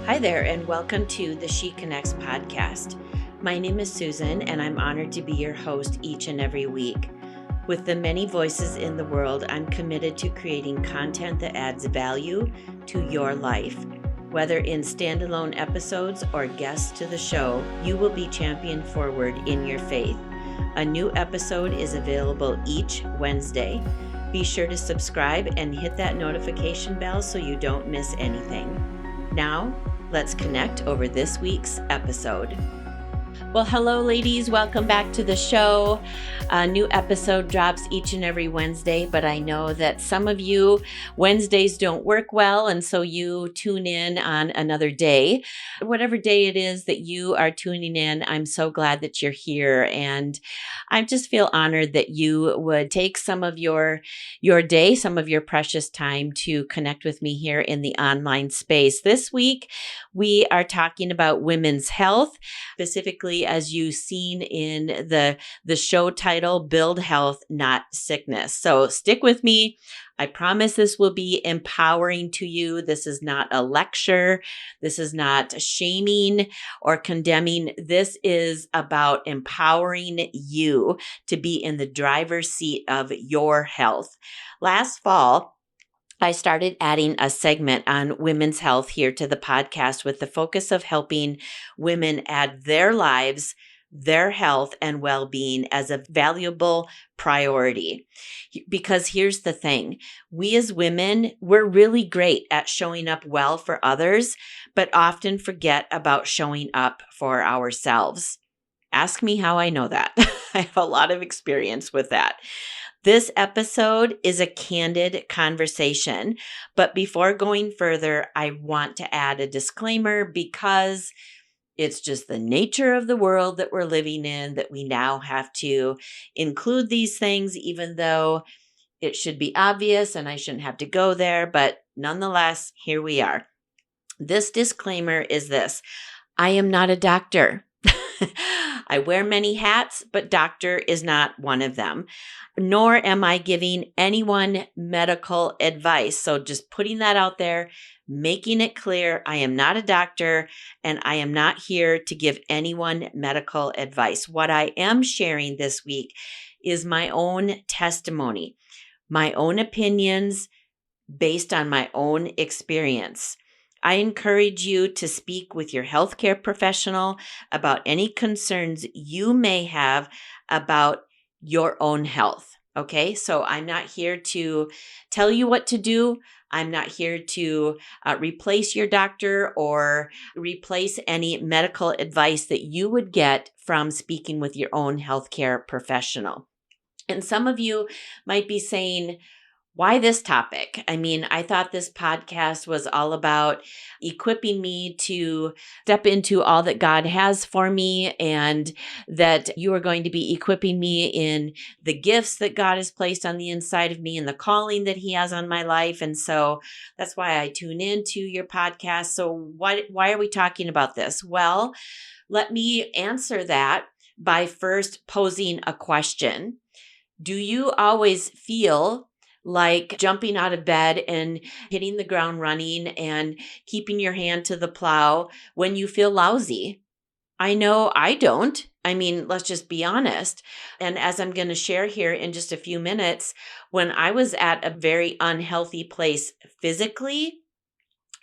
Hi there, and welcome to the She Connects podcast. My name is Susan, and I'm honored to be your host each and every week. With the many voices in the world, I'm committed to creating content that adds value to your life. Whether in standalone episodes or guests to the show, you will be championed forward in your faith. A new episode is available each Wednesday. Be sure to subscribe and hit that notification bell so you don't miss anything. Now, let's connect over this week's episode. Well, hello, ladies. Welcome back to the show. A new episode drops each and every Wednesday, but I know that some of you Wednesdays don't work well, and so you tune in on another day. Whatever day it is that you are tuning in, I'm so glad that you're here, and I just feel honored that you would take some of your day, some of your precious time to connect with me here in the online space. This week, we are talking about women's health, specifically as you've seen in the show title, Build Health, Not Sickness. So stick with me. I promise this will be empowering to you. This is not a lecture. This is not shaming or condemning. This is about empowering you to be in the driver's seat of your health. Last fall, I started adding a segment on women's health here to the podcast with the focus of helping women add their lives, their health, and well-being as a valuable priority. Because here's the thing, we as women, we're really great at showing up well for others, but often forget about showing up for ourselves. Ask me how I know that. I have a lot of experience with that. This episode is a candid conversation, but before going further, I want to add a disclaimer because it's just the nature of the world that we're living in that we now have to include these things, even though it should be obvious and I shouldn't have to go there, but nonetheless, here we are. This disclaimer is this: I am not a doctor. I wear many hats, but doctor is not one of them. Nor am I giving anyone medical advice. So just putting that out there, making it clear, I am not a doctor and I am not here to give anyone medical advice. What I am sharing this week is my own testimony, my own opinions based on my own experience. I encourage you to speak with your healthcare professional about any concerns you may have about your own health. Okay, so I'm not here to tell you what to do. I'm not here to replace your doctor or replace any medical advice that you would get from speaking with your own healthcare professional. And some of you might be saying, why this topic? I mean, I thought this podcast was all about equipping me to step into all that God has for me, and that you are going to be equipping me in the gifts that God has placed on the inside of me and the calling that He has on my life. And so that's why I tune into your podcast. So why are we talking about this? Well, let me answer that by first posing a question. Do you always feel like jumping out of bed and hitting the ground running and keeping your hand to the plow when you feel lousy? I know I don't. I mean, let's just be honest. And as I'm going to share here in just a few minutes, when I was at a very unhealthy place physically,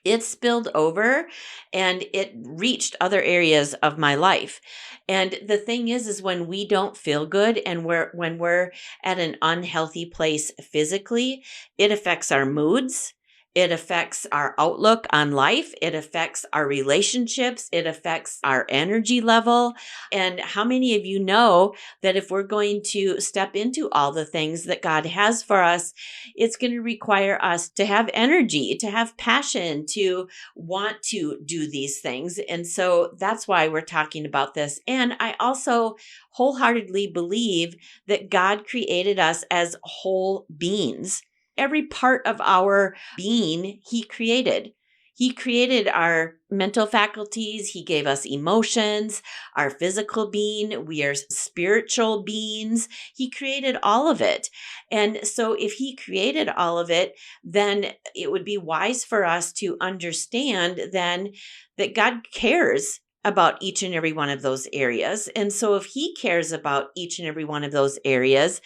it spilled over and it reached other areas of my life. And the thing is when we don't feel good and when we're at an unhealthy place physically, it affects our moods. It affects our outlook on life. It affects our relationships. It affects our energy level. And how many of you know that if we're going to step into all the things that God has for us, it's going to require us to have energy, to have passion, to want to do these things. And so that's why we're talking about this. And I also wholeheartedly believe that God created us as whole beings. Every part of our being, He created. He created our mental faculties. He gave us emotions, our physical being. We are spiritual beings. He created all of it. And so if he created all of it, then it would be wise for us to understand then that God cares about each and every one of those areas. And so if he cares about each and every one of those areas,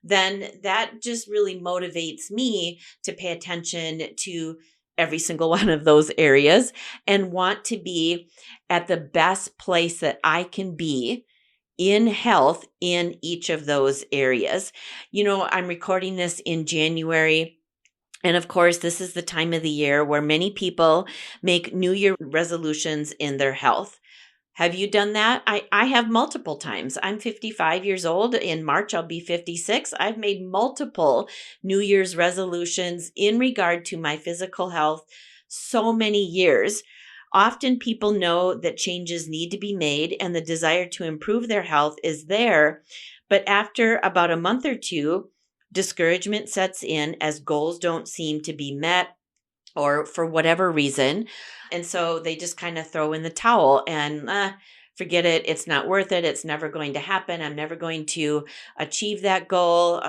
then that just really motivates me to pay attention to every single one of those areas and want to be at the best place that I can be in health in each of those areas. I'm recording this in January. And of course, this is the time of the year where many people make New Year resolutions in their health. Have you done that? I have multiple times. I'm 55 years old. In March, I'll be 56. I've made multiple New Year's resolutions in regard to my physical health so many years. Often people know that changes need to be made and the desire to improve their health is there. But after about a month or two, discouragement sets in as goals don't seem to be met or for whatever reason. And so they just kind of throw in the towel and forget it. It's not worth it. It's never going to happen. I'm never going to achieve that goal.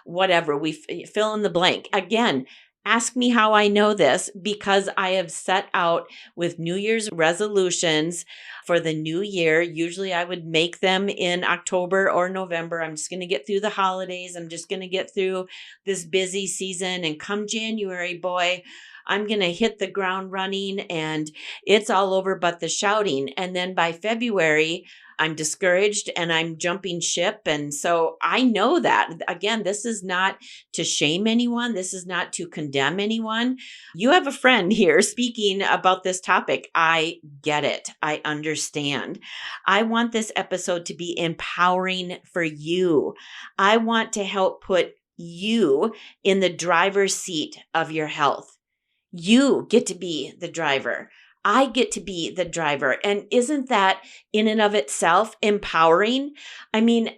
Whatever. We fill in the blank. Again, ask me how I know this because I have set out with New Year's resolutions for the new year. Usually I would make them in October or November. I'm just going to get through the holidays. I'm just going to get through this busy season. And come January, boy, I'm going to hit the ground running and it's all over but the shouting. And then by February, I'm discouraged and I'm jumping ship. And so I know that. Again, this is not to shame anyone. This is not to condemn anyone. You have a friend here speaking about this topic. I get it. I understand. I want this episode to be empowering for you. I want to help put you in the driver's seat of your health. You get to be the driver. I get to be the driver. And isn't that in and of itself empowering? I mean,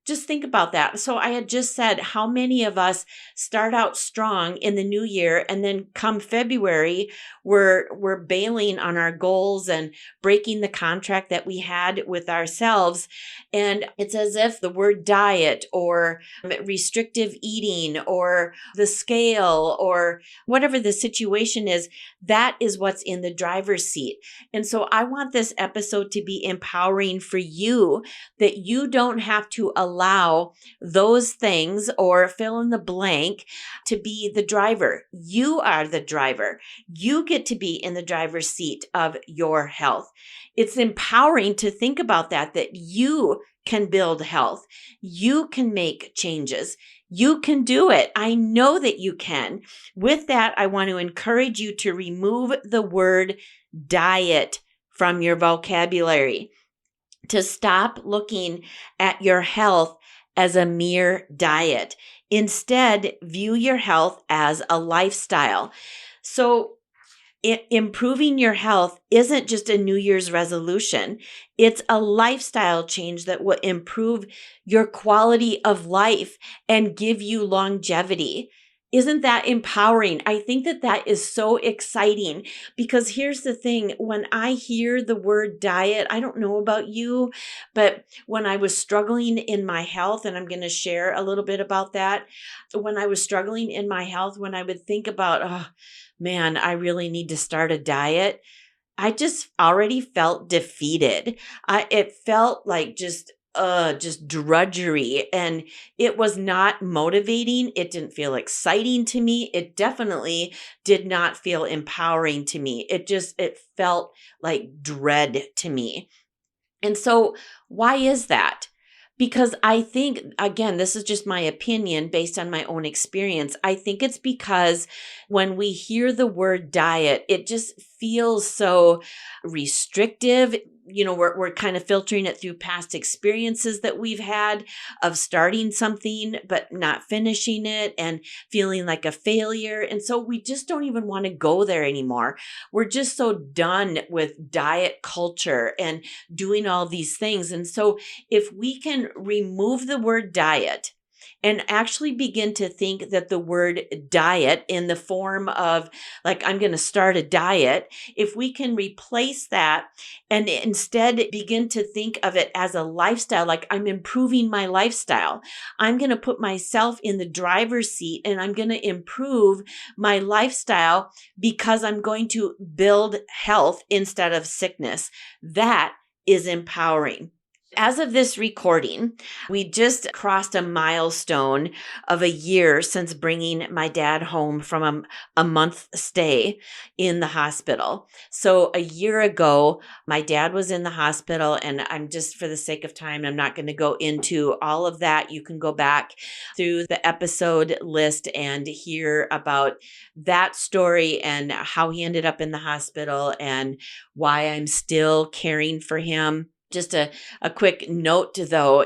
just think about that. So I had just said how many of us start out strong in the new year and then come February, we're bailing on our goals and breaking the contract that we had with ourselves. And it's as if the word diet or restrictive eating or the scale or whatever the situation is, that is what's in the driver's seat. And so I want this episode to be empowering for you that you don't have to allow those things or fill in the blank to be the driver. You are the driver. You get to be in the driver's seat of your health. It's empowering to think about that you can build health. You can make changes. You can do it. I know that you can. With that, I want to encourage you to remove the word diet from your vocabulary, to stop looking at your health as a mere diet. Instead, view your health as a lifestyle. So improving your health isn't just a New Year's resolution. It's a lifestyle change that will improve your quality of life and give you longevity. Isn't that empowering? I think that is so exciting because here's the thing. When I hear the word diet, I don't know about you, but when I was struggling in my health, and I'm going to share a little bit about that, when I was struggling in my health, when I would think about, oh man, I really need to start a diet, I just already felt defeated. It felt like just drudgery, and it was not motivating. It didn't feel exciting to me. It definitely did not feel empowering to me. It felt like dread to me. And so why is that? Because I think, again, this is just my opinion based on my own experience. I think it's because when we hear the word diet, it just feels so restrictive. We're kind of filtering it through past experiences that we've had of starting something, but not finishing it and feeling like a failure. And so we just don't even want to go there anymore. We're just so done with diet culture and doing all these things. And so if we can remove the word diet and actually begin to think that the word diet in the form of like, I'm going to start a diet, if we can replace that and instead begin to think of it as a lifestyle, like I'm improving my lifestyle. I'm going to put myself in the driver's seat and I'm going to improve my lifestyle because I'm going to build health instead of sickness. That is empowering. As of this recording, we just crossed a milestone of a year since bringing my dad home from a month stay in the hospital. So a year ago, my dad was in the hospital, and I'm just, for the sake of time, I'm not going to go into all of that. You can go back through the episode list and hear about that story and how he ended up in the hospital and why I'm still caring for him. Just a quick note though,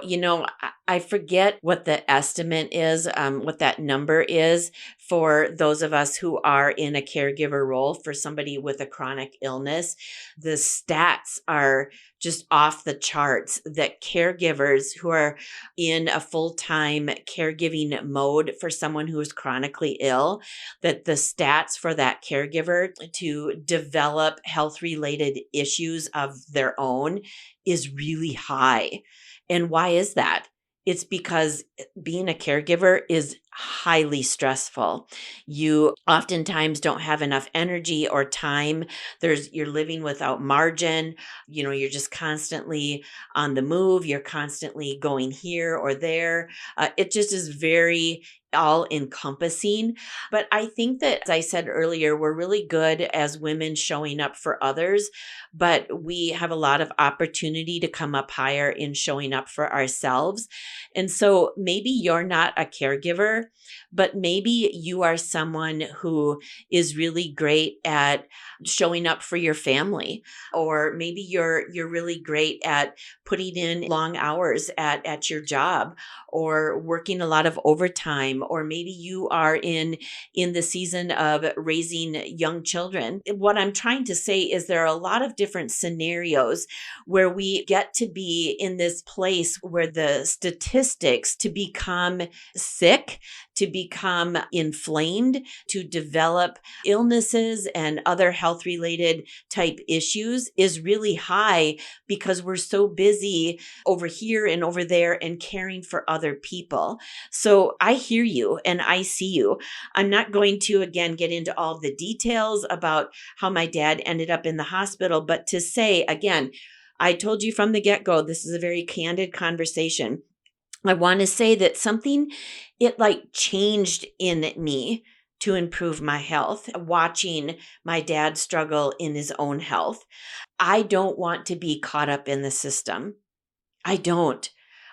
I forget what the estimate is, what that number is for those of us who are in a caregiver role for somebody with a chronic illness. The stats are just off the charts that caregivers who are in a full-time caregiving mode for someone who is chronically ill, that the stats for that caregiver to develop health-related issues of their own is really high. And why is that? It's because being a caregiver is highly stressful. You oftentimes don't have enough energy or time. You're living without margin. You're just constantly on the move. You're constantly going here or there. It just is very all encompassing. But I think that, as I said earlier, we're really good as women showing up for others, but we have a lot of opportunity to come up higher in showing up for ourselves. And so maybe you're not a caregiver, but maybe you are someone who is really great at showing up for your family, or maybe you're really great at putting in long hours at your job, or working a lot of overtime, or maybe you are in the season of raising young children. What I'm trying to say is there are a lot of different scenarios where we get to be in this place where the statistics to become sick, to become inflamed, to develop illnesses and other health related type issues is really high because we're so busy over here and over there and caring for other people. So I hear you and I see you. I'm not going to, again, get into all the details about how my dad ended up in the hospital, but to say, again, I told you from the get-go, this is a very candid conversation. I want to say that it like changed in me to improve my health, watching my dad struggle in his own health. I don't want to be caught up in the system. I don't.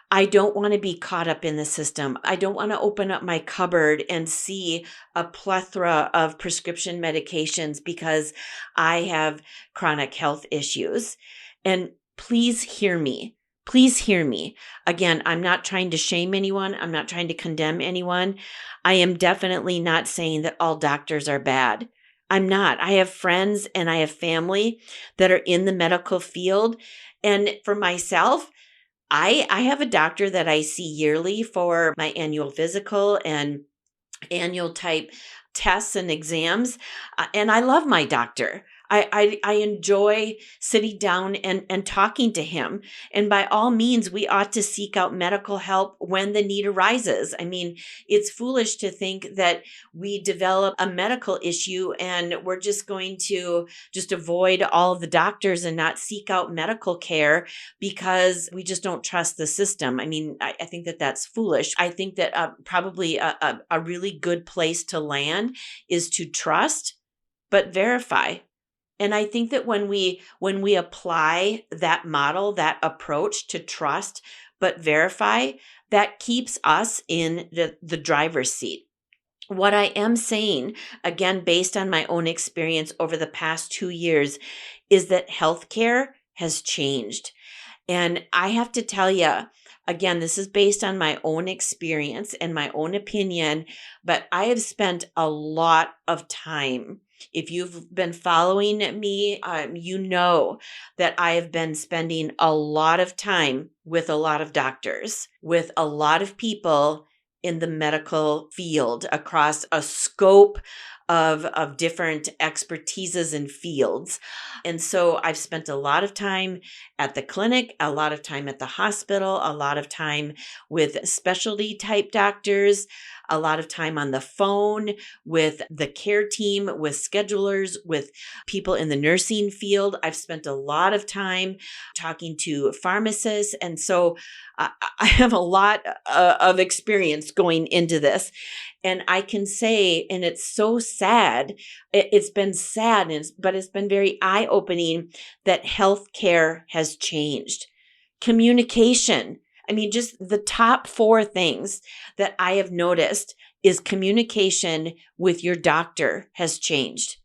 I don't want to be caught up in the system. I don't want to open up my cupboard and see a plethora of prescription medications because I have chronic health issues. And please hear me. Please hear me. Again, I'm not trying to shame anyone. I'm not trying to condemn anyone. I am definitely not saying that all doctors are bad. I'm not. I have friends and I have family that are in the medical field. And for myself, I have a doctor that I see yearly for my annual physical and annual type tests and exams. And I love my doctor. I enjoy sitting down and talking to him. And by all means, we ought to seek out medical help when the need arises. I mean, it's foolish to think that we develop a medical issue and we're just going to just avoid all of the doctors and not seek out medical care because we just don't trust the system. I mean, I think that that's foolish. I think that probably a really good place to land is to trust, but verify. And I think that when we apply that model, that approach to trust but verify, that keeps us in the driver's seat. What I am saying, again, based on my own experience over the past 2 years, is that healthcare has changed. And I have to tell you, again, this is based on my own experience and my own opinion, but I have spent a lot of time. If you've been following me, you know that I have been spending a lot of time with a lot of doctors, with a lot of people in the medical field across a scope of different expertises and fields. And so I've spent a lot of time at the clinic, a lot of time at the hospital, a lot of time with specialty type doctors, a lot of time on the phone with the care team, with schedulers, with people in the nursing field. I've spent a lot of time talking to pharmacists. And so I have a lot of experience going into this. And I can say, and it's so sad, it's been sad, but it's been very eye-opening that healthcare has changed. Communication. I mean, just the top 4 things that I have noticed is communication with your doctor has changed.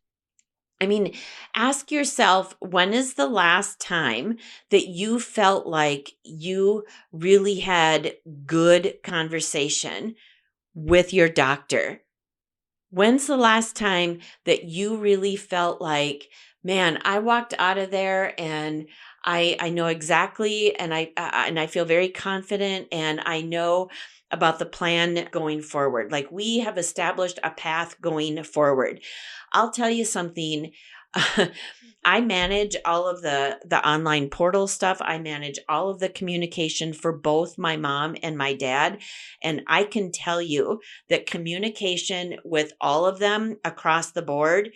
I mean, ask yourself, when is the last time that you felt like you really had good conversation with your doctor? When's the last time that you really felt like, man, I walked out of there and I know exactly, and I feel very confident, and I know about the plan going forward. Like, we have established a path going forward. I'll tell you something. I manage all of the online portal stuff. I manage all of the communication for both my mom and my dad. And I can tell you that communication with all of them across the board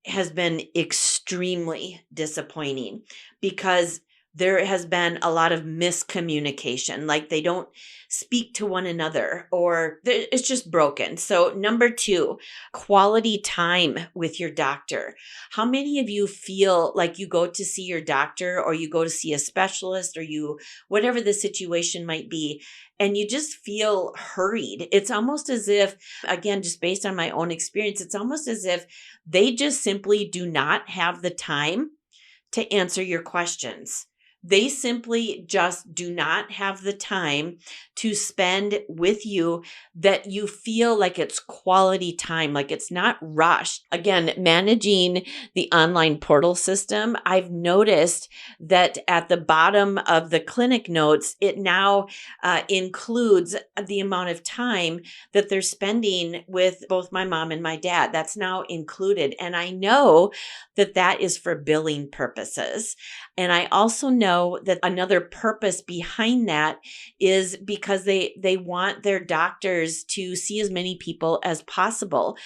has been extremely disappointing because there has been a lot of miscommunication. Like, they don't speak to one another, or it's just broken. So number 2, quality time with your doctor. How many of you feel like you go to see your doctor, or you go to see a specialist, or whatever the situation might be, and you just feel hurried? It's almost as if, again, just based on my own experience, it's almost as if they just simply do not have the time to answer your questions. They simply just do not have the time to spend with you, that you feel like it's quality time, like it's not rushed. Again, managing the online portal system, I've noticed that at the bottom of the clinic notes, it now includes the amount of time that they're spending with both my mom and my dad. That's now included. And I know that that is for billing purposes. And I also know that another purpose behind that is because they want their doctors to see as many people as possible.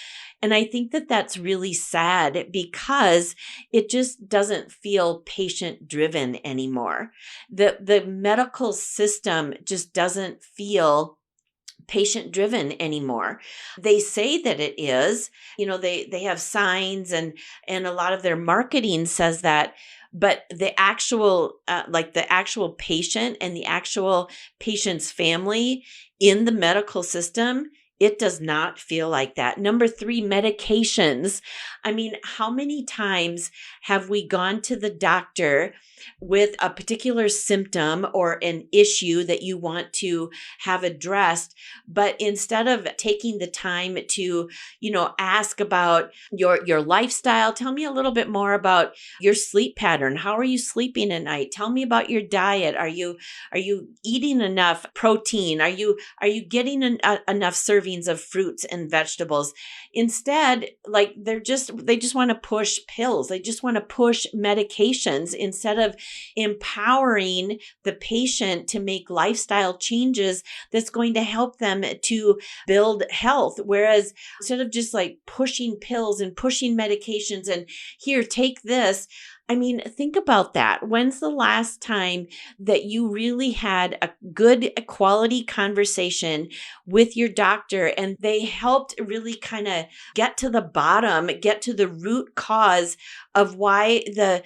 And I think that that's really sad because it just doesn't feel patient driven anymore. The medical system just doesn't feel patient driven anymore. They say that it is, they have signs, and a lot of their marketing says that, but the actual patient and the actual patient's family in the medical system, it does not feel like that. Number 3, medications. I mean, how many times have we gone to the doctor with a particular symptom or an issue that you want to have addressed, but instead of taking the time to, ask about your lifestyle, tell me a little bit more about your sleep pattern. How are you sleeping at night? Tell me about your diet. Are you eating enough protein? Are you getting enough servings of fruits and vegetables? Instead, like, they just want to push pills. They just want to push medications instead of empowering the patient to make lifestyle changes that's going to help them to build health. Whereas instead of just like pushing pills and pushing medications and here, take this. I mean, think about that. When's the last time that you really had a good quality conversation with your doctor and they helped really kind of get to the bottom, get to the root cause of why the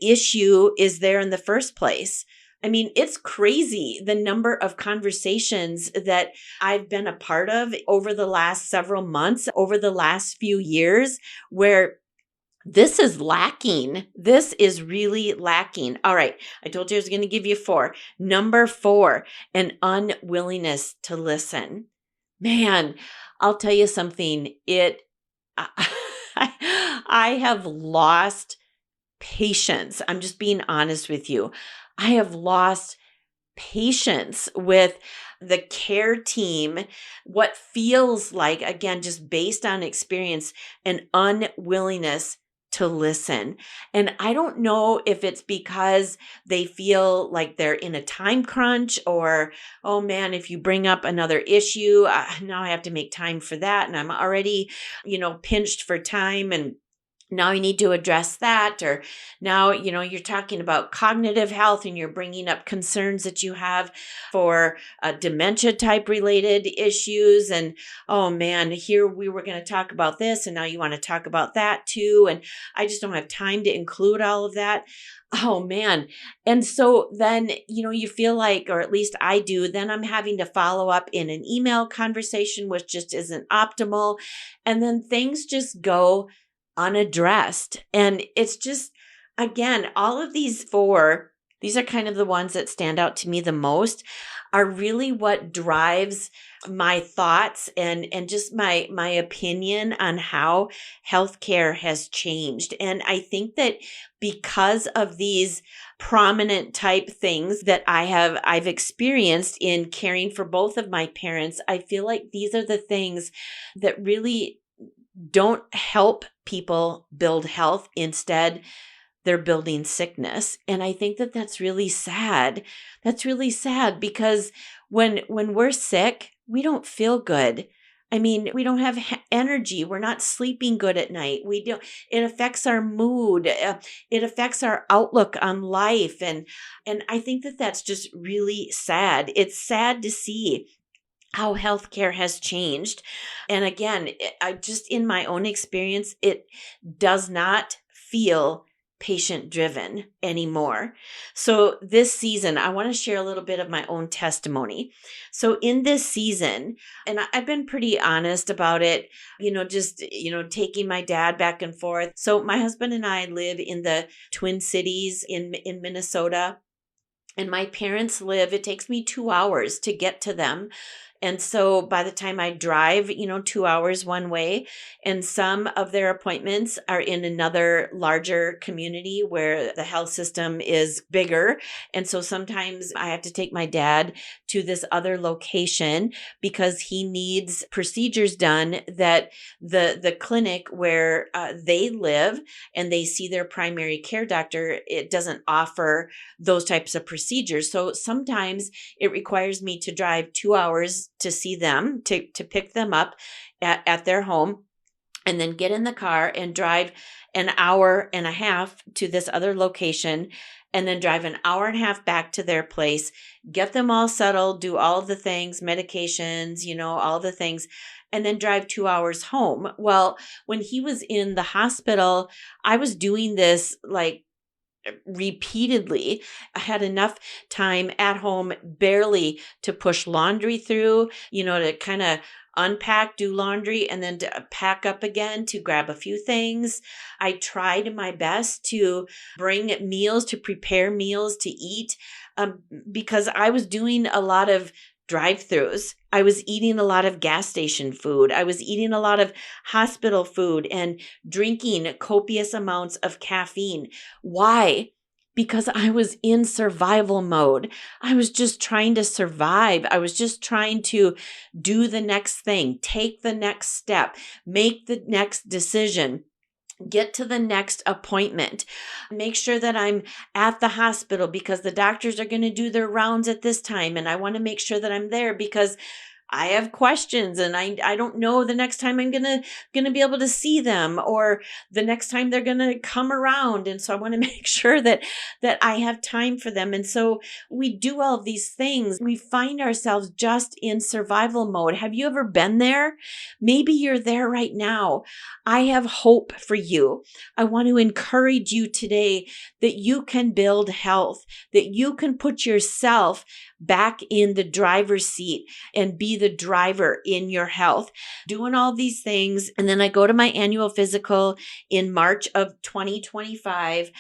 issue is there in the first place? I mean, it's crazy the number of conversations that I've been a part of over the last several months, over the last few years, where this is lacking. This is really lacking. All right. I told you I was going to give you 4. Number 4, an unwillingness to listen. Man, I'll tell you something. I have lost patience. I'm just being honest with you. I have lost patience with the care team, what feels like, again, just based on experience, an unwillingness to listen. And I don't know if it's because they feel like they're in a time crunch, or, oh man, if you bring up another issue, now I have to make time for that. And I'm already, pinched for time. And now you need to address that. Or now, you're talking about cognitive health and you're bringing up concerns that you have for dementia type related issues. And oh man, here we were going to talk about this and now you want to talk about that too. And I just don't have time to include all of that. Oh man. And so then, you feel like, or at least I do, then I'm having to follow up in an email conversation, which just isn't optimal. And then things just go unaddressed. And it's just, again, all of these four, these are kind of the ones that stand out to me the most, are really what drives my thoughts and just my opinion on how healthcare has changed. And I think that because of these prominent type things that I've experienced in caring for both of my parents, I feel like these are the things that really don't help people build health. Instead, they're building sickness. And I think that that's really sad. That's really sad because when we're sick, we don't feel good. I mean, we don't have energy. We're not sleeping good at night. It affects our mood. It affects our outlook on life. And I think that that's just really sad. It's sad to see how healthcare has changed. And again, I just, in my own experience, it does not feel patient driven anymore. So this season, I want to share a little bit of my own testimony. So in this season, and I've been pretty honest about it, taking my dad back and forth. So my husband and I live in the Twin Cities in Minnesota. And my parents live, it takes me 2 hours to get to them. And so by the time I drive, 2 hours one way, and some of their appointments are in another larger community where the health system is bigger. And so sometimes I have to take my dad to this other location because he needs procedures done that the clinic where they live and they see their primary care doctor, it doesn't offer those types of procedures. So sometimes it requires me to drive 2 hours to see them, to pick them up at their home, and then get in the car and drive an hour and a half to this other location, and then drive an hour and a half back to their place, get them all settled, do all of the things, medications, all the things, and then drive 2 hours home. Well, when he was in the hospital, I was doing this like repeatedly. I had enough time at home barely to push laundry through, to kind of unpack, do laundry, and then to pack up again to grab a few things. I tried my best to bring meals, to prepare meals to eat, because I was doing a lot of drive-throughs. I was eating a lot of gas station food. I was eating a lot of hospital food and drinking copious amounts of caffeine. Why? Because I was in survival mode. I was just trying to survive. I was just trying to do the next thing, take the next step, make the next decision, get to the next appointment, make sure that I'm at the hospital because the doctors are going to do their rounds at this time. And I want to make sure that I'm there because I have questions and I don't know the next time I'm gonna be able to see them or the next time they're gonna come around. And so I want to make sure that I have time for them. And so we do all of these things. We find ourselves just in survival mode. Have you ever been there? Maybe you're there right now. I have hope for you. I want to encourage you today that you can build health, that you can put yourself back in the driver's seat and be the driver in your health, doing all these things. And then I go to my annual physical in March of 2025.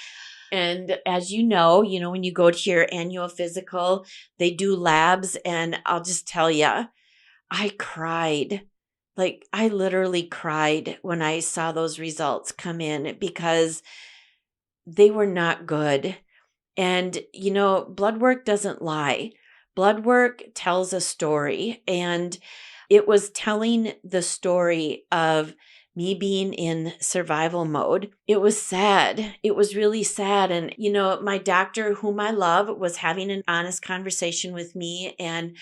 And as you know, when you go to your annual physical, they do labs. And I'll just tell you, I cried. Like I literally cried when I saw those results come in because they were not good. And, blood work doesn't lie. blood work tells a story, and it was telling the story of me being in survival mode. It was sad. It was really sad. And, my doctor, whom I love, was having an honest conversation with me. And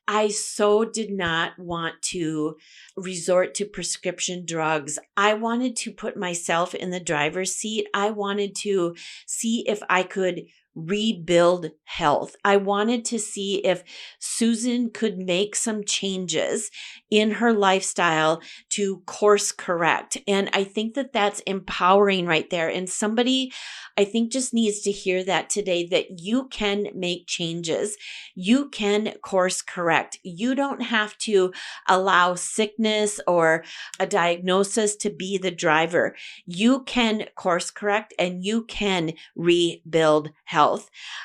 I so did not want to resort to prescription drugs. I wanted to put myself in the driver's seat. I wanted to see if I could rebuild health. I wanted to see if Susan could make some changes in her lifestyle to course correct. And I think that that's empowering right there. And somebody, I think, just needs to hear that today, that you can make changes. You can course correct. You don't have to allow sickness or a diagnosis to be the driver. You can course correct and you can rebuild health.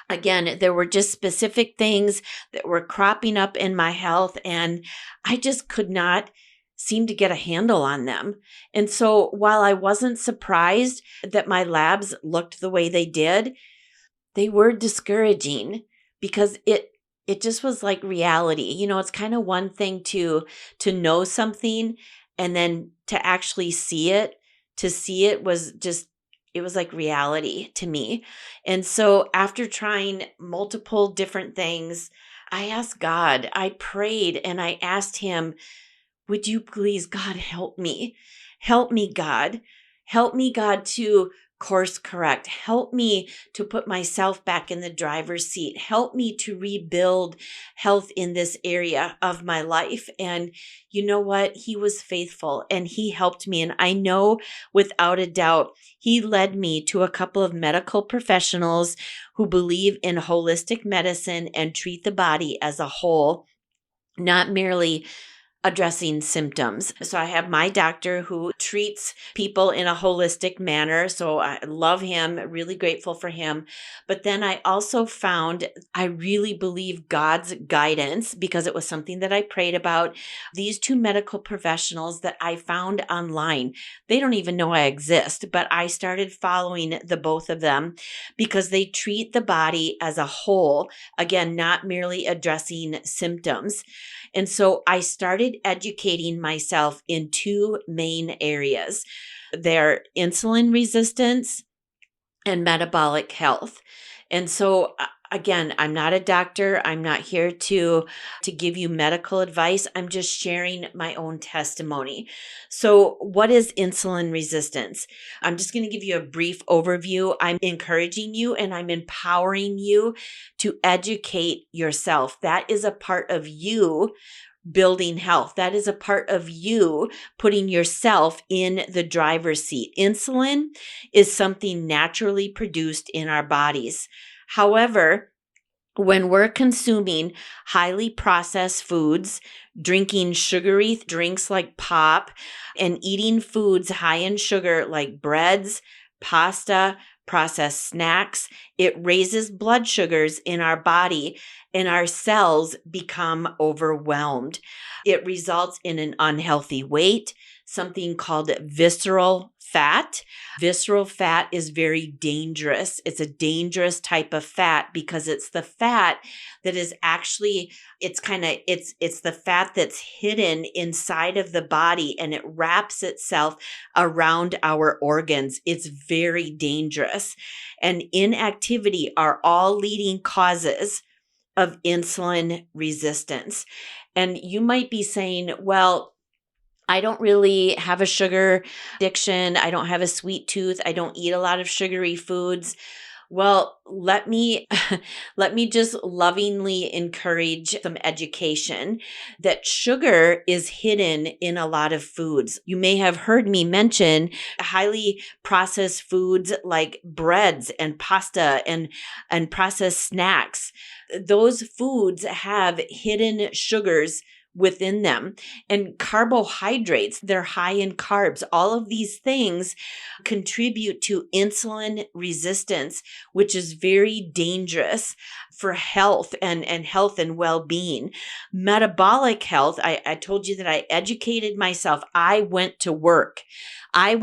Again, there were just specific things that were cropping up in my health, and I just could not seem to get a handle on them. And so while I wasn't surprised that my labs looked the way they did, they were discouraging, because it just was like reality. It's kind of one thing to know something, and then to actually see it. To see it was just, it was like reality to me. And so after trying multiple different things, I asked God, I prayed, and I asked him, would you please, God, help me? Help me, God. Help me, God, to course correct. Help me to put myself back in the driver's seat. Help me to rebuild health in this area of my life. And you know what? He was faithful and he helped me. And I know without a doubt, he led me to a couple of medical professionals who believe in holistic medicine and treat the body as a whole, not merely addressing symptoms. So I have my doctor who treats people in a holistic manner. So I love him, really grateful for him. But then I also found, I really believe, God's guidance, because it was something that I prayed about. These two medical professionals that I found online, they don't even know I exist, but I started following the both of them because they treat the body as a whole. Again, not merely addressing symptoms. And so I started educating myself in two main areas. They're insulin resistance and metabolic health. And so again, I'm not a doctor. I'm not here to give you medical advice. I'm just sharing my own testimony. So what is insulin resistance? I'm just going to give you a brief overview. I'm encouraging you and I'm empowering you to educate yourself. That is a part of you building health. That is a part of you putting yourself in the driver's seat. Insulin is something naturally produced in our bodies. However, when we're consuming highly processed foods, drinking sugary drinks like pop, and eating foods high in sugar like breads, pasta, processed snacks, it raises blood sugars in our body and our cells become overwhelmed. It results in an unhealthy weight, something called visceral fat. Visceral fat is very dangerous. It's a dangerous type of fat because it's the fat that is actually, it's the fat that's hidden inside of the body and it wraps itself around our organs. It's very dangerous. And inactivity are all leading causes of insulin resistance. And you might be saying, well, I don't really have a sugar addiction. I don't have a sweet tooth. I don't eat a lot of sugary foods. Well, let me just lovingly encourage some education that sugar is hidden in a lot of foods. You may have heard me mention highly processed foods like breads and pasta and processed snacks. Those foods have hidden sugars within them. And carbohydrates, they're high in carbs. All of these things contribute to insulin resistance, which is very dangerous for health and health and well-being. Metabolic health, I told you that I educated myself. I went to work. I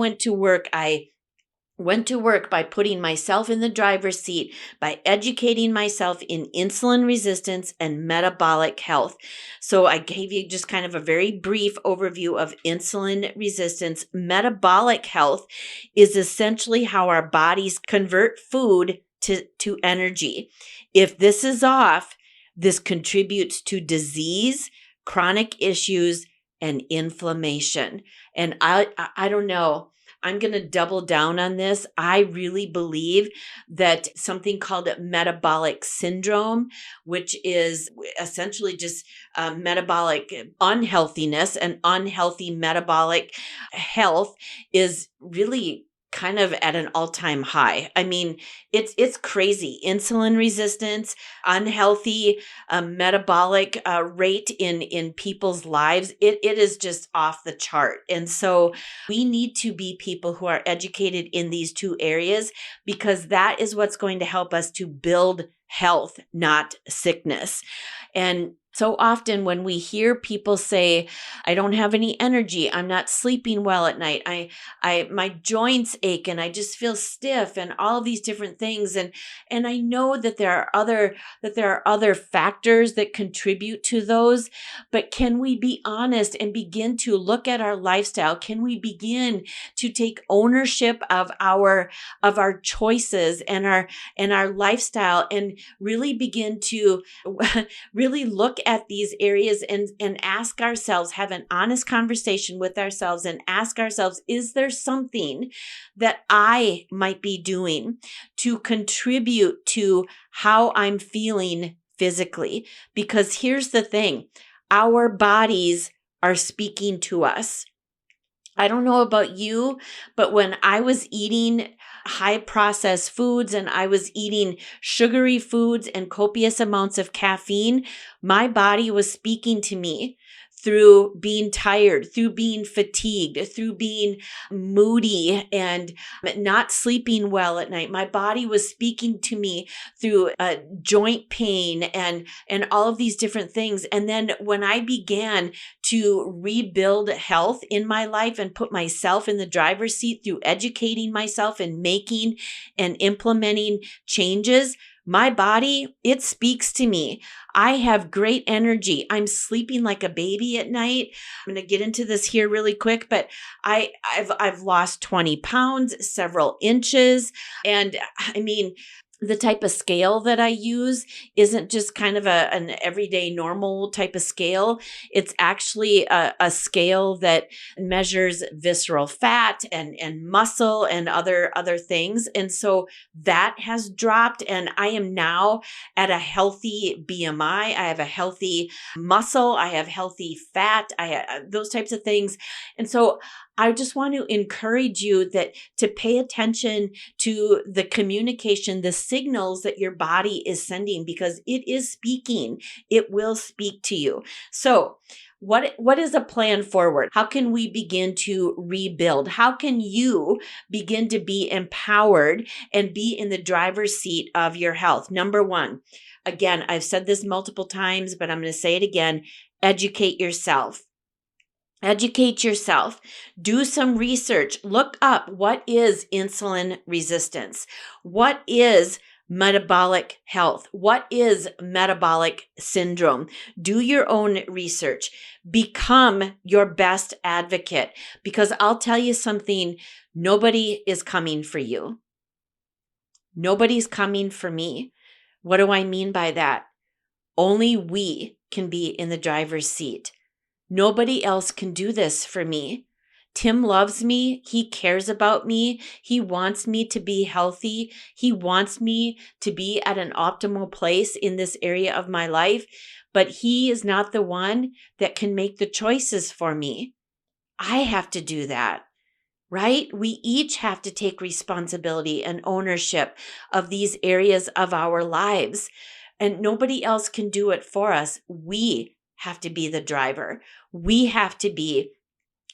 went to work by putting myself in the driver's seat, by educating myself in insulin resistance and metabolic health. So I gave you just kind of a very brief overview of insulin resistance. Metabolic health is essentially how our bodies convert food to energy. If this is off, this contributes to disease, chronic issues, and inflammation. And I don't know. I'm going to double down on this. I really believe that something called metabolic syndrome, which is essentially just metabolic unhealthiness and unhealthy metabolic health, is really kind of at an all-time high. I mean, it's crazy. Insulin resistance, unhealthy metabolic rate in people's lives. It is just off the chart. And so we need to be people who are educated in these two areas, because that is what's going to help us to build health, not sickness. And so often when we hear people say, I don't have any energy, I'm not sleeping well at night, my joints ache and I just feel stiff and all of these different things. And I know that there are other factors that contribute to those, but can we be honest and begin to look at our lifestyle? Can we begin to take ownership of our choices and our lifestyle, and really begin to really look at these areas and ask ourselves, have an honest conversation with ourselves and ask ourselves, is there something that I might be doing to contribute to how I'm feeling physically? Because here's the thing, our bodies are speaking to us. I don't know about you, but when I was eating high processed foods and I was eating sugary foods and copious amounts of caffeine, my body was speaking to me through being tired, through being fatigued, through being moody and not sleeping well at night. My body was speaking to me through joint pain and all of these different things. And then when I began to rebuild health in my life and put myself in the driver's seat through educating myself and making and implementing changes, my body, it speaks to me. I have great energy. I'm sleeping like a baby at night. I'm going to get into this here really quick, but I've lost 20 pounds, several inches. And I mean, the type of scale that I use isn't just kind of an everyday normal type of scale. It's actually a scale that measures visceral fat and muscle and other things. And so that has dropped, and I am now at a healthy BMI. I have a healthy muscle. I have healthy fat. I have those types of things. And so I just want to encourage you that to pay attention to the communication, the signals that your body is sending, because it is speaking. It will speak to you. So what is a plan forward? How can we begin to rebuild? How can you begin to be empowered and be in the driver's seat of your health? Number one, again, I've said this multiple times, but I'm going to say it again. Educate yourself. Educate yourself. Do some research. Look up, what is insulin resistance? What is metabolic health? What is metabolic syndrome? Do your own research. Become your best advocate, because I'll tell you something, nobody is coming for you. Nobody's coming for me. What do I mean by that? Only we can be in the driver's seat. Nobody else can do this for me. Tim loves me. He cares about me. He wants me to be healthy. He wants me to be at an optimal place in this area of my life, but he is not the one that can make the choices for me. I have to do that, right? We each have to take responsibility and ownership of these areas of our lives, and nobody else can do it for us. We have to be the driver. We have to be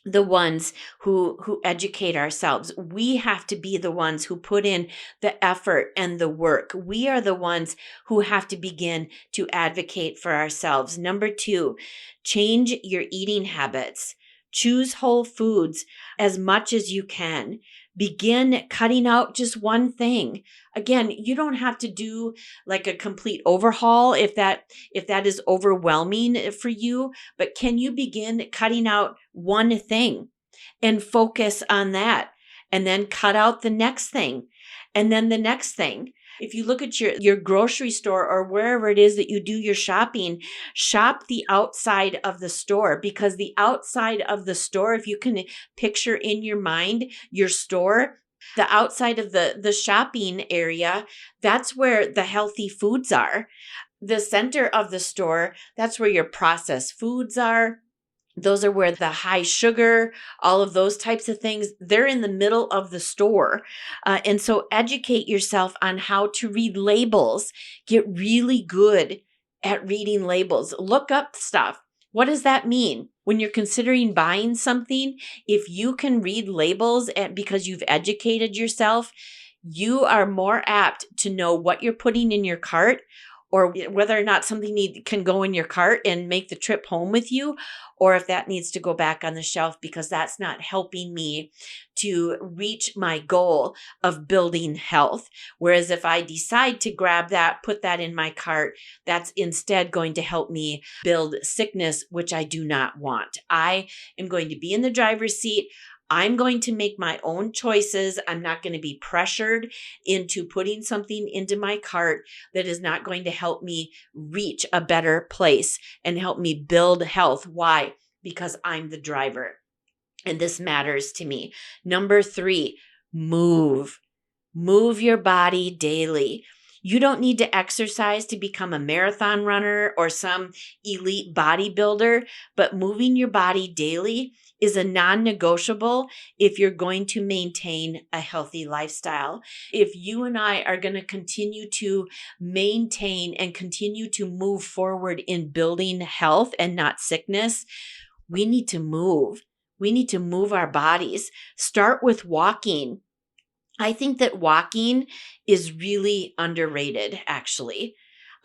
the ones who educate ourselves. We have to be the ones who put in the effort and the work. We are the ones who have to begin to advocate for ourselves. Number two, change your eating habits. Choose whole foods as much as you can. Begin cutting out just one thing. Again, you don't have to do like a complete overhaul if that is overwhelming for you, but can you begin cutting out one thing and focus on that, and then cut out the next thing and then the next thing? If you look at your grocery store or wherever it is that you do your shopping, shop the outside of the store, because the outside of the store, if you can picture in your mind your store, the outside of the shopping area, that's where the healthy foods are. The center of the store, that's where your processed foods are. Those are where the high sugar, all of those types of things, they're in the middle of the store. And so educate yourself on how to read labels. Get really good at reading labels. Look up stuff. What does that mean? When you're considering buying something, if you can read labels because you've educated yourself, you are more apt to know what you're putting in your cart, or whether or not something can go in your cart and make the trip home with you, or if that needs to go back on the shelf because that's not helping me to reach my goal of building health. Whereas if I decide to grab that, put that in my cart, that's instead going to help me build sickness, which I do not want. I am going to be in the driver's seat. I'm going to make my own choices. I'm not going to be pressured into putting something into my cart that is not going to help me reach a better place and help me build health. Why? Because I'm the driver. And this matters to me. Number 3, move. Move your body daily. You don't need to exercise to become a marathon runner or some elite bodybuilder, but moving your body daily is a non-negotiable if you're going to maintain a healthy lifestyle. If you and I are going to continue to maintain and continue to move forward in building health and not sickness, we need to move. We need to move our bodies. Start with walking. I think that walking is really underrated, actually.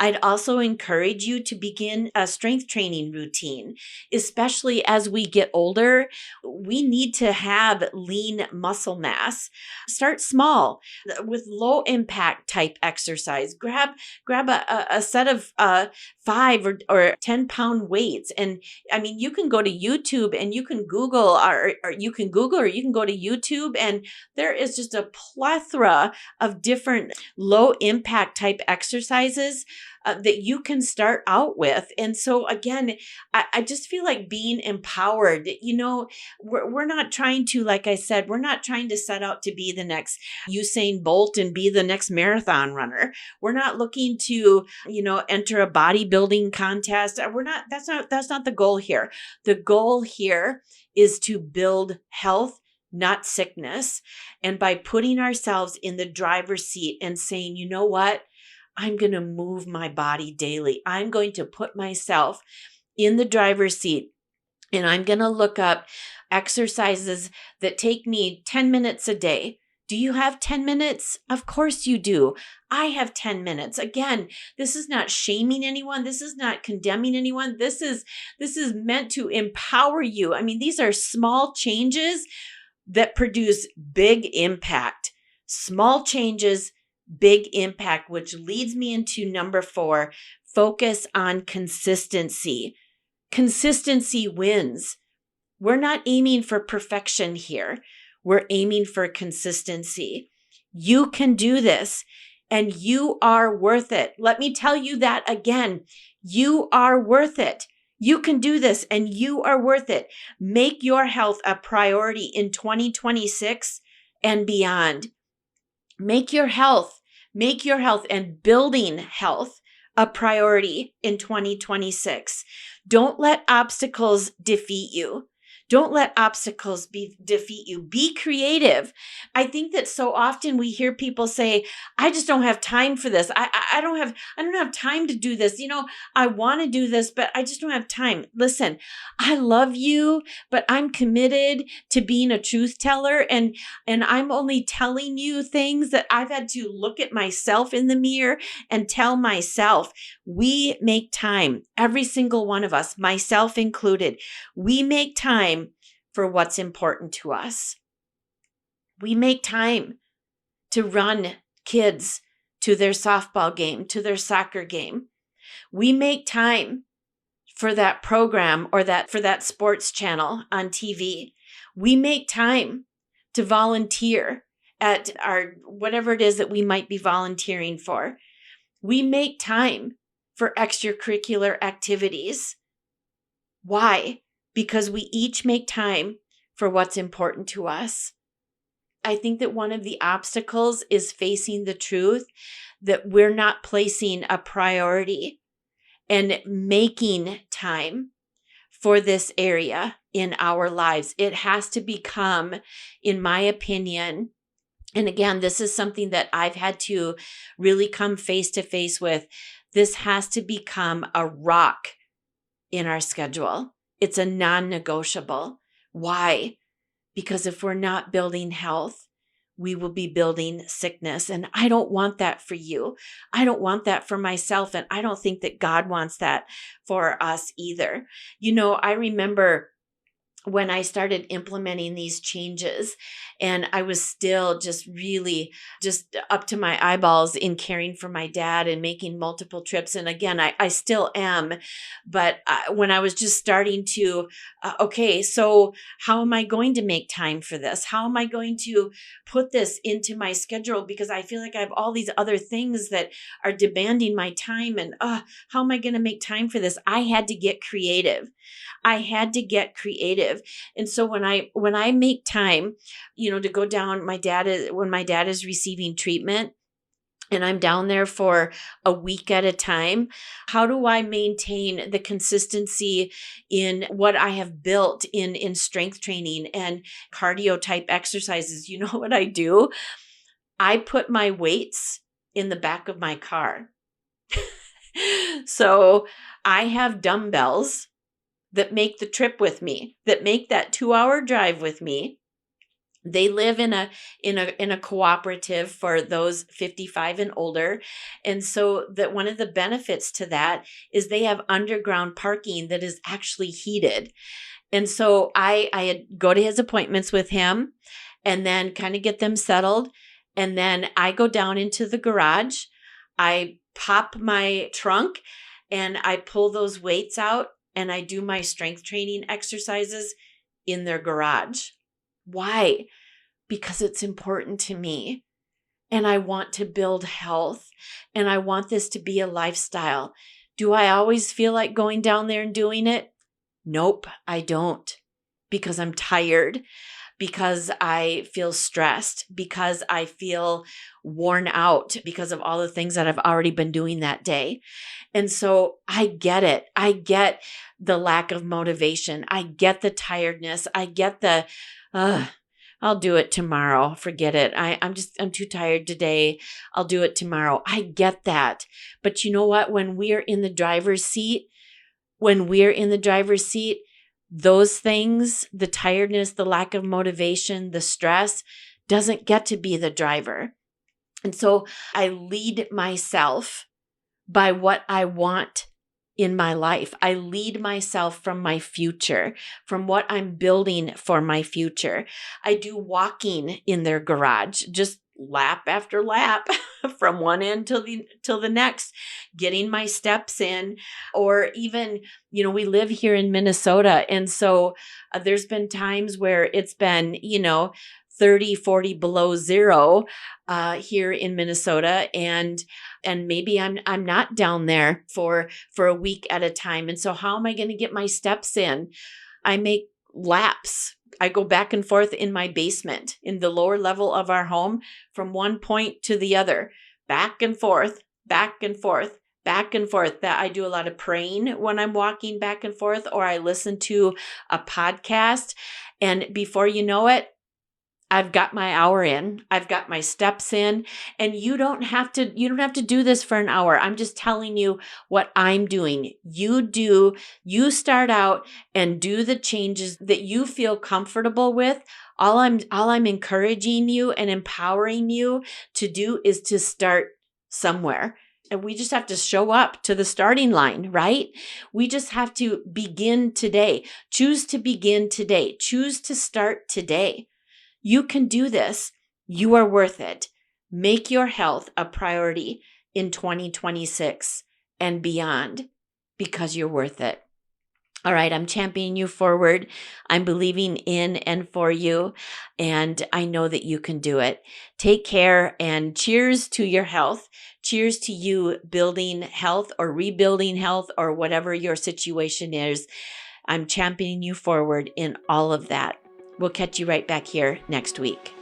I'd also encourage you to begin a strength training routine, especially as we get older. We need to have lean muscle mass. Start small with low impact type exercise. Grab a set of 5 or 10 pound weights. And I mean, you can go to YouTube and you can Google or you can Google or you can go to YouTube, and there is just a plethora of different low impact type exercises that you can start out with. And so again, I just feel like being empowered, we're not trying to, like I said, we're not trying to set out to be the next Usain Bolt and be the next marathon runner. We're not looking to, enter a bodybuilding contest. That's not the goal here. The goal here is to build health, not sickness. And by putting ourselves in the driver's seat and saying, you know what? I'm going to move my body daily. I'm going to put myself in the driver's seat, and I'm going to look up exercises that take me 10 minutes a day. Do you have 10 minutes? Of course you do. I have 10 minutes. Again, this is not shaming anyone. This is not condemning anyone. This is meant to empower you. I mean, these are small changes that produce big impact. Small changes, big impact, which leads me into number 4, focus on consistency. Consistency wins. We're not aiming for perfection here. We're aiming for consistency. You can do this, and you are worth it. Let me tell you that again. You are worth it. You can do this, and you are worth it. Make your health a priority in 2026 and beyond. Make your health and building health a priority in 2026. Don't let obstacles defeat you. Don't let obstacles defeat you. Be creative. I think that so often we hear people say, I just don't have time for this. I don't have time to do this. I want to do this, but I just don't have time. Listen, I love you, but I'm committed to being a truth teller. And I'm only telling you things that I've had to look at myself in the mirror and tell myself. We make time, every single one of us, myself included. We make time for what's important to us. We make time to run kids to their softball game, to their soccer game. We make time for that program or for that sports channel on TV. We make time to volunteer at our whatever it is that we might be volunteering for. We make time for extracurricular activities. Why? Because we each make time for what's important to us. I think that one of the obstacles is facing the truth that we're not placing a priority and making time for this area in our lives. It has to become, in my opinion, and again, this is something that I've had to really come face to face with. This has to become a rock in our schedule. It's a non-negotiable. Why? Because if we're not building health, we will be building sickness. And I don't want that for you. I don't want that for myself. And I don't think that God wants that for us either. I remember when I started implementing these changes, and I was still just really just up to my eyeballs in caring for my dad and making multiple trips. And again, I still am. But when I was just starting to, okay, so how am I going to make time for this? How am I going to put this into my schedule? Because I feel like I have all these other things that are demanding my time. And how am I going to make time for this? I had to get creative. And so when I make time, to go down, when my dad is receiving treatment and I'm down there for a week at a time, how do I maintain the consistency in what I have built in strength training and cardio type exercises? You know what I do? I put my weights in the back of my car. So I have dumbbells that make the trip with me, that make that 2-hour drive with me. They live in a cooperative for those 55 and older. And so that one of the benefits to that is they have underground parking that is actually heated. And so I go to his appointments with him and then kind of get them settled. And then I go down into the garage. I pop my trunk and I pull those weights out and I do my strength training exercises in their garage. Why? Because it's important to me and I want to build health and I want this to be a lifestyle. Do I always feel like going down there and doing it? Nope, I don't, because I'm tired, because I feel stressed, because I feel worn out because of all the things that I've already been doing that day. And so I get it. I get the lack of motivation. I get the tiredness. I get the, I'll do it tomorrow. Forget it. I'm too tired today. I'll do it tomorrow. I get that. But you know what? When we're in the driver's seat, those things, the tiredness, the lack of motivation, the stress doesn't get to be the driver. And so I lead myself by what I want in my life. I lead myself from my future, from what I'm building for my future. I do walking in their garage, just lap after lap from one end till the next, getting my steps in. Or even, we live here in Minnesota. And so there's been times where it's been, 30, 40 below zero here in Minnesota. And maybe I'm not down there for a week at a time. And so how am I going to get my steps in? I make laps. I go back and forth in my basement, in the lower level of our home, from one point to the other, back and forth, back and forth, back and forth. That I do a lot of praying when I'm walking back and forth, or I listen to a podcast. And before you know it, I've got my hour in, I've got my steps in, and you don't have to do this for an hour. I'm just telling you what I'm doing. You start out and do the changes that you feel comfortable with. All I'm encouraging you and empowering you to do is to start somewhere. we just have to show up to the starting line, right? We just have to begin today. Choose to begin today. Choose to start today. You can do this. You are worth it. Make your health a priority in 2026 and beyond because you're worth it. All right, I'm championing you forward. I'm believing in and for you, and I know that you can do it. Take care and cheers to your health. Cheers to you building health or rebuilding health or whatever your situation is. I'm championing you forward in all of that. We'll catch you right back here next week.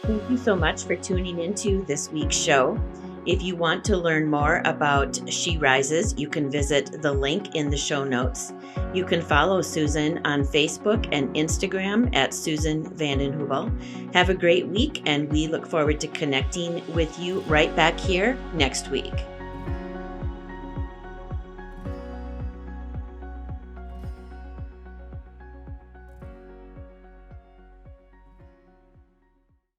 Thank you so much for tuning into this week's show. If you want to learn more about She Rises, you can visit the link in the show notes. You can follow Susan on Facebook and Instagram at Susan Vandenhubel. Have a great week, and we look forward to connecting with you right back here next week.